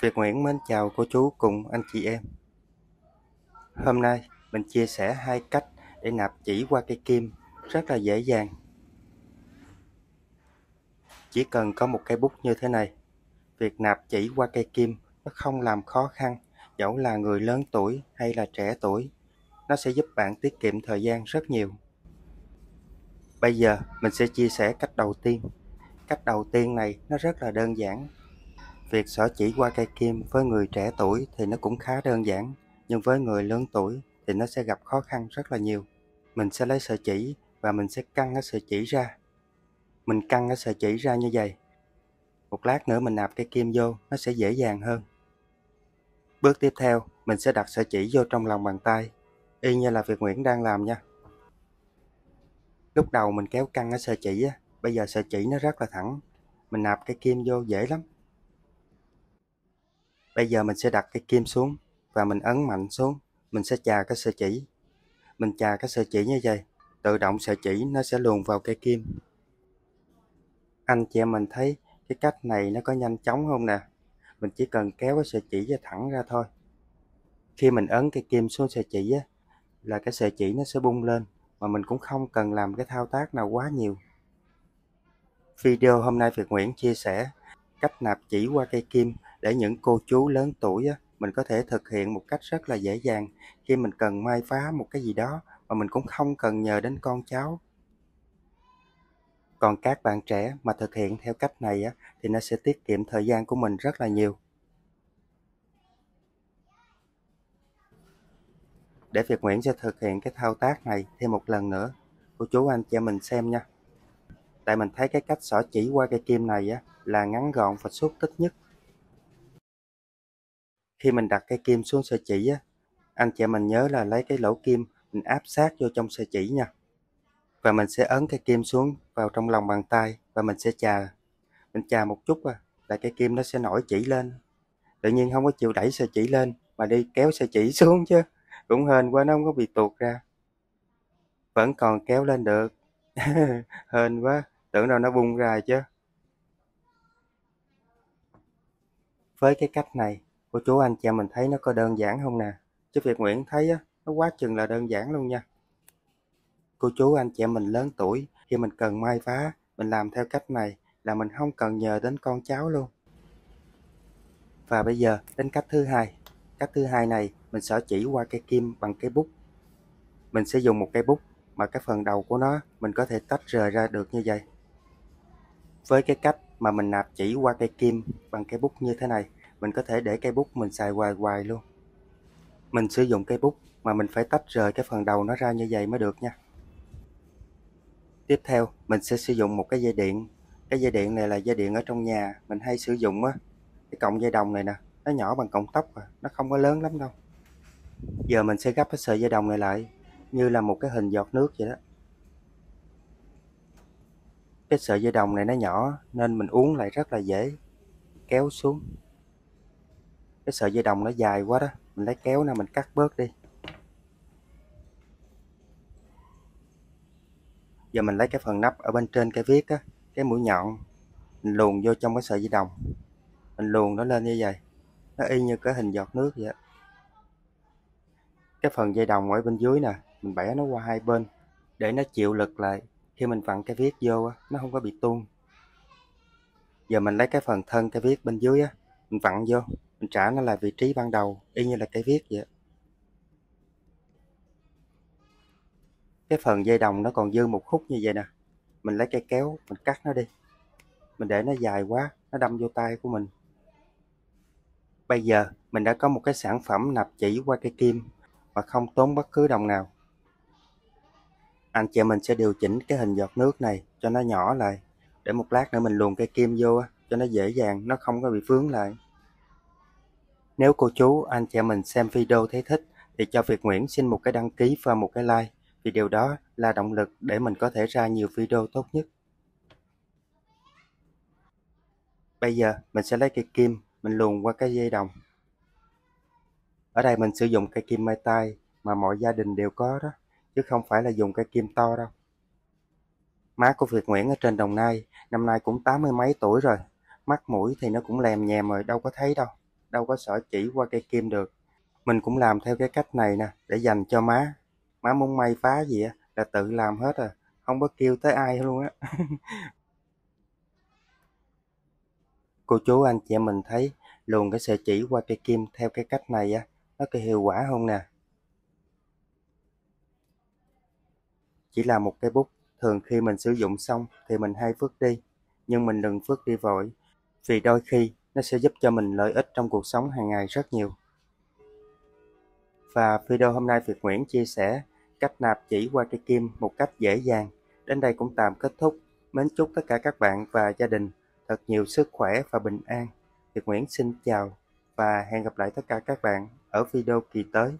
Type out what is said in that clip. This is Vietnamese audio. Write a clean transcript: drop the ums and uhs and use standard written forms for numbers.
Việt Nguyễn mến chào cô chú cùng anh chị em. Hôm nay mình chia sẻ hai cách để nạp chỉ qua cây kim rất là dễ dàng. Chỉ cần có một cây bút như thế này, việc nạp chỉ qua cây kim nó không làm khó khăn, dẫu là người lớn tuổi hay là trẻ tuổi. Nó sẽ giúp bạn tiết kiệm thời gian rất nhiều. Bây giờ mình sẽ chia sẻ cách đầu tiên. Cách đầu tiên này nó rất là đơn giản. Việc xỏ chỉ qua cây kim với người trẻ tuổi thì nó cũng khá đơn giản, nhưng với người lớn tuổi thì nó sẽ gặp khó khăn rất là nhiều. Mình sẽ lấy sợi chỉ và mình sẽ căng cái sợi chỉ ra. Mình căng cái sợi chỉ ra như vậy. Một lát nữa mình nạp cây kim vô, nó sẽ dễ dàng hơn. Bước tiếp theo, mình sẽ đặt sợi chỉ vô trong lòng bàn tay, y như là Việt Nguyễn đang làm nha. Lúc đầu mình kéo căng cái sợi chỉ á, bây giờ sợi chỉ nó rất là thẳng. Mình nạp cây kim vô dễ lắm. Bây giờ mình sẽ đặt cây kim xuống và mình ấn mạnh xuống. Mình sẽ chà cái sợi chỉ. Mình chà cái sợi chỉ như vậy, tự động sợi chỉ nó sẽ luồn vào cây kim. Anh chị em mình thấy cái cách này nó có nhanh chóng không nè? Mình chỉ cần kéo cái sợi chỉ thẳng ra thôi. Khi mình ấn cây kim xuống sợi chỉ á, là cái sợi chỉ nó sẽ bung lên, mà mình cũng không cần làm cái thao tác nào quá nhiều. Video hôm nay Việt Nguyễn chia sẻ cách nạp chỉ qua cây kim để những cô chú lớn tuổi á, mình có thể thực hiện một cách rất là dễ dàng khi mình cần may vá một cái gì đó mà mình cũng không cần nhờ đến con cháu. Còn các bạn trẻ mà thực hiện theo cách này á, thì nó sẽ tiết kiệm thời gian của mình rất là nhiều. Để Việt Nguyễn sẽ thực hiện cái thao tác này thêm một lần nữa, cô chú anh chị em mình xem nha. Tại mình thấy cái cách xỏ chỉ qua cây kim này á, là ngắn gọn và xúc tích nhất. Khi mình đặt cây kim xuống sợi chỉ á, anh chị em mình nhớ là lấy cái lỗ kim mình áp sát vô trong sợi chỉ nha. Và mình sẽ ấn cây kim xuống vào trong lòng bàn tay và mình sẽ chà. Mình chà một chút là cây kim nó sẽ nổi chỉ lên. Tự nhiên không có chịu đẩy sợi chỉ lên mà đi kéo sợi chỉ xuống chứ. Cũng hên quá, nó không có bị tuột ra. Vẫn còn kéo lên được. Hên quá, tưởng đâu nó bung ra chứ. Với cái cách này, cô chú anh chị em mình thấy nó có đơn giản không nè? Chứ Việt Nguyễn thấy á, nó quá chừng là đơn giản luôn nha. Cô chú anh chị em mình lớn tuổi, khi mình cần may vá, mình làm theo cách này là mình không cần nhờ đến con cháu luôn. Và bây giờ đến cách thứ hai. Cách thứ hai này mình sẽ chỉ qua cây kim bằng cây bút. Mình sẽ dùng một cây bút mà cái phần đầu của nó mình có thể tách rời ra được như vậy. Với cái cách mà mình nạp chỉ qua cây kim bằng cây bút như thế này, mình có thể để cây bút mình xài hoài hoài luôn. Mình sử dụng cây bút mà mình phải tách rời cái phần đầu nó ra như vậy mới được nha. Tiếp theo mình sẽ sử dụng một cái dây điện. Cái dây điện này là dây điện ở trong nhà mình hay sử dụng á. Cái cọng dây đồng này nè, nó nhỏ bằng cọng tóc nó không có lớn lắm đâu. Giờ mình sẽ gấp cái sợi dây đồng này lại như là một cái hình giọt nước vậy đó. Cái sợi dây đồng này nó nhỏ nên mình uốn lại rất là dễ. Kéo xuống. Cái sợi dây đồng nó dài quá đó, mình lấy kéo nè, mình cắt bớt đi. Giờ mình lấy cái phần nắp ở bên trên cái viết á, cái mũi nhọn, mình luồn vô trong cái sợi dây đồng. Mình luồn nó lên như vậy, nó y như cái hình giọt nước vậy. Cái phần dây đồng ở bên dưới nè, mình bẻ nó qua hai bên để nó chịu lực lại. Khi mình vặn cái viết vô á, nó không có bị tuôn. Giờ mình lấy cái phần thân cái viết bên dưới á, mình vặn vô, mình trả nó lại vị trí ban đầu, y như là cái viết vậy. Cái phần dây đồng nó còn dư một khúc như vậy nè, mình lấy cây kéo mình cắt nó đi. Mình để nó dài quá, nó đâm vô tay của mình. Bây giờ mình đã có một cái sản phẩm nạp chỉ qua cây kim mà không tốn bất cứ đồng nào. Anh chị mình sẽ điều chỉnh cái hình giọt nước này cho nó nhỏ lại, để một lát nữa mình luồn cây kim vô cho nó dễ dàng, nó không có bị vướng lại. Nếu cô chú anh chị mình xem video thấy thích thì cho Việt Nguyễn xin một cái đăng ký và một cái like, vì điều đó là động lực để mình có thể ra nhiều video tốt nhất. Bây giờ mình sẽ lấy cây kim mình luồn qua cái dây đồng. Ở đây mình sử dụng cây kim mai tai mà mọi gia đình đều có đó, chứ không phải là dùng cây kim to đâu. Má của Việt Nguyễn ở trên Đồng Nai, năm nay cũng 80 mấy tuổi rồi, mắt mũi thì nó cũng lèm nhèm rồi, đâu có thấy đâu. đâu có xỏ chỉ qua cây kim được. Mình cũng làm theo cái cách này nè, để dành cho má. Má muốn may phá gì á là tự làm hết à, không có kêu tới ai luôn á. Cô chú anh chị em mình thấy luồn cái sợi chỉ qua cây kim theo cái cách này á, nó có hiệu quả không nè? Chỉ là một cây bút, thường khi mình sử dụng xong thì mình hay vứt đi, nhưng mình đừng vứt đi vội, vì đôi khi nó sẽ giúp cho mình lợi ích trong cuộc sống hàng ngày rất nhiều. Và video hôm nay Việt Nguyễn chia sẻ cách nạp chỉ qua cây kim một cách dễ dàng. Đến đây cũng tạm kết thúc. Mến chúc tất cả các bạn và gia đình thật nhiều sức khỏe và bình an. Việt Nguyễn xin chào và hẹn gặp lại tất cả các bạn ở video kỳ tới.